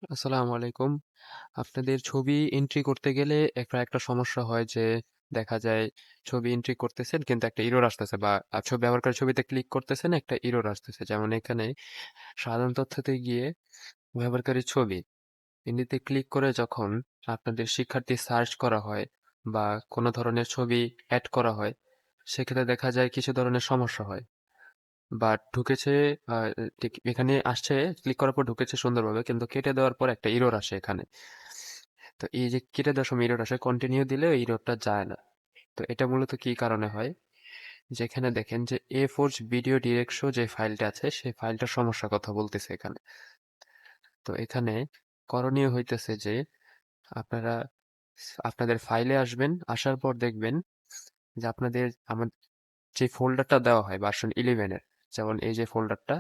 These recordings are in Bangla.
আসসালামু আলাইকুম। আপনাদের ছবি এন্ট্রি করতে গেলে একটা সমস্যা হয় যে দেখা যায় ছবি এন্ট্রি করতেছেন কিন্তু একটা এরর আসতেছে বা ছবি ব্যবহারকারী ছবিতে ক্লিক করতেছেন একটা এরর আসতেছে। যেমন এখানে সাধারণ তথ্যতে গিয়ে ব্যবহারকারীর ছবি এমনিতে ক্লিক করে যখন আপনাদের শিক্ষার্থী সার্চ করা হয় বা কোনো ধরনের ছবি অ্যাড করা হয় সেক্ষেত্রে দেখা যায় কিছু ধরনের সমস্যা হয়। বা ঢুকেছে ঠিক এখানে আসছে ক্লিক করার পর ঢুকেছে সুন্দরভাবে কিন্তু কেটে দেওয়ার পর একটা এরর আসে এখানে। তো এই যে কেটে দেওয়ার সময় এরর আসে কন্টিনিউ দিলে এই এররটা যায় না। তো এটা মূলত কি কারণে হয়, যেখানে দেখেন যে এ ফোর্স ভিডিও ডিরেক্টশো যে ফাইলটা আছে সেই ফাইলটার সমস্যার কথা বলতেছে এখানে। তো এখানে করণীয় হইতেছে যে আপনারা আপনাদের ফাইলে আসবেন, আসার পর দেখবেন যে আপনাদের আমার যে ফোল্ডারটা দেওয়া হয় ভার্সন 11-এর, যেমন এই যে ফোল্ডারটা,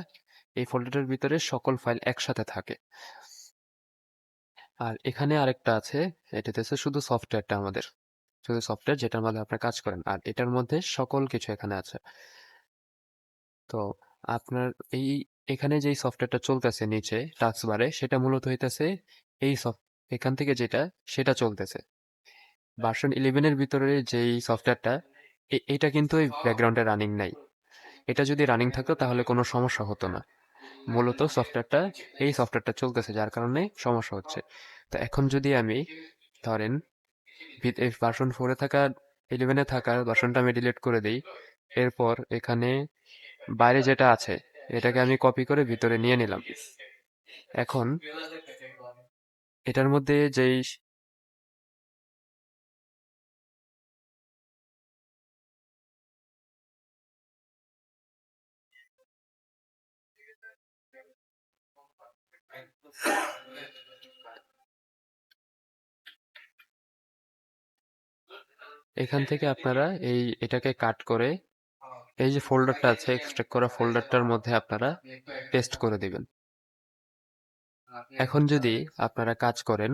এই ফোল্ডারের ভিতরে সকল ফাইল একসাথে থাকে। আর এখানে আরেকটা আছে, এটাতে হচ্ছে শুধু সফটওয়্যারটা আমাদের, শুধু সফটওয়্যার যেটার মধ্যে আপনার কাজ করেন, আর এটার মধ্যে সকল কিছু এখানে আছে। তো আপনার এই এখানে যেই সফটওয়্যারটা চলতেছে নিচে টাস্ক বারে সেটা মূলত হইতেছে এই এখান থেকে যেটা সেটা চলতেছে ভার্সন 11-এর ভিতরে যেই সফটওয়্যারটা, এটা কিন্তু এই ব্যাকগ্রাউন্ডে রানিং নাই। এটা যদি রানিং থাকতো তাহলে কোনো সমস্যা হতো না। মূলত এই সফটওয়্যারটা চলতেছে যার কারণে সমস্যা হচ্ছে। তো এখন যদি আমি ধরেন ভার্সন 4-এ থাকা 11-এ থাকা ভার্সনটা আমি ডিলিট করে দিই, এরপর এখানে বাইরে যেটা আছে এটাকে আমি কপি করে ভিতরে নিয়ে নিলাম। এখন এটার মধ্যে যেই এখান থেকে আপনারা এটাকে কাট করে এই যে ফোল্ডারটা আছে এক্সট্রাক্ট করা ফোল্ডারটার মধ্যে আপনারা পেস্ট করে দিবেন। এখন যদি আপনারা কাজ করেন,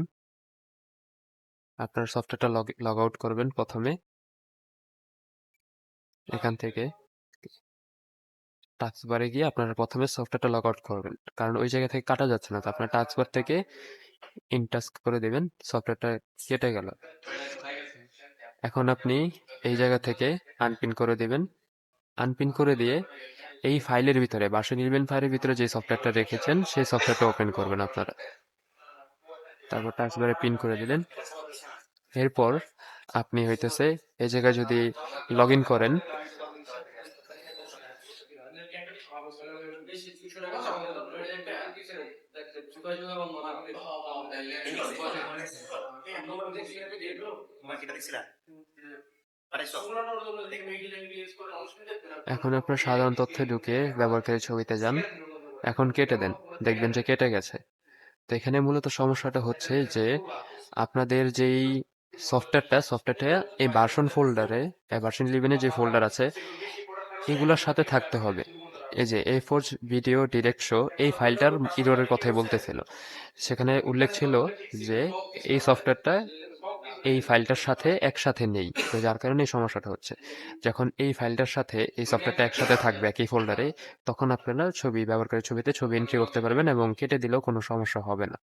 আপনার সফটওয়্যারটা লগ আউট করবেন প্রথমে এখান থেকে, টাস্কবারে গিয়ে আপনারা প্রথমে সফটওয়্যারটা লগ আউট করবেন, কারণ ওই জায়গা থেকে কাটা যাচ্ছে না। তো আপনার টাস্কবার থেকে ইনটাস্ক করে দিবেন, সফটওয়্যারটা কেটে গেল। এখন আপনি এই জায়গা থেকে আনপিন করে দিবেন। আনপিন করে দিয়ে এই ফাইলের ভিতরে ভার্সন 11 ফাইলের ভিতরে যে সফটওয়্যারটা রেখেছেন সেই সফটওয়্যারটা ওপেন করবেন আপনারা। তারপর টাস্কবারে পিন করে দিলেন। এরপর আপনি হইতেছে এই জায়গায় যদি লগ ইন করেন, এখন আপনার সাধারণ তথ্যে ঢুকে ব্যবহারকারী ছবিতে যান, এখন কেটে দেন, দেখবেন যে কেটে গেছে। তো এখানে মূলত সমস্যাটা হচ্ছে যে আপনাদের যেই সফটওয়্যারটা এই ভার্সন 11-এ যে ফোল্ডার আছে এগুলোর সাথে থাকতে হবে। এই যে এ ফোর্স ভিডিও ডিরেক্ট শো এই ফাইলটার ইররের কথাই বলতেছিল। সেখানে উল্লেখ ছিল যে এই সফটওয়্যারটা এই ফাইলটার সাথে একসাথে নেই, তো যার কারণে এই সমস্যাটা হচ্ছে। যখন এই ফাইলটার সাথে এই সফটওয়্যারটা একসাথে থাকবে একই ফোল্ডারে, তখন আপনারা ব্যবহারকারীর ছবিতে ছবি এন্ট্রি করতে পারবেন এবং কেটে দিলেও কোনো সমস্যা হবে না।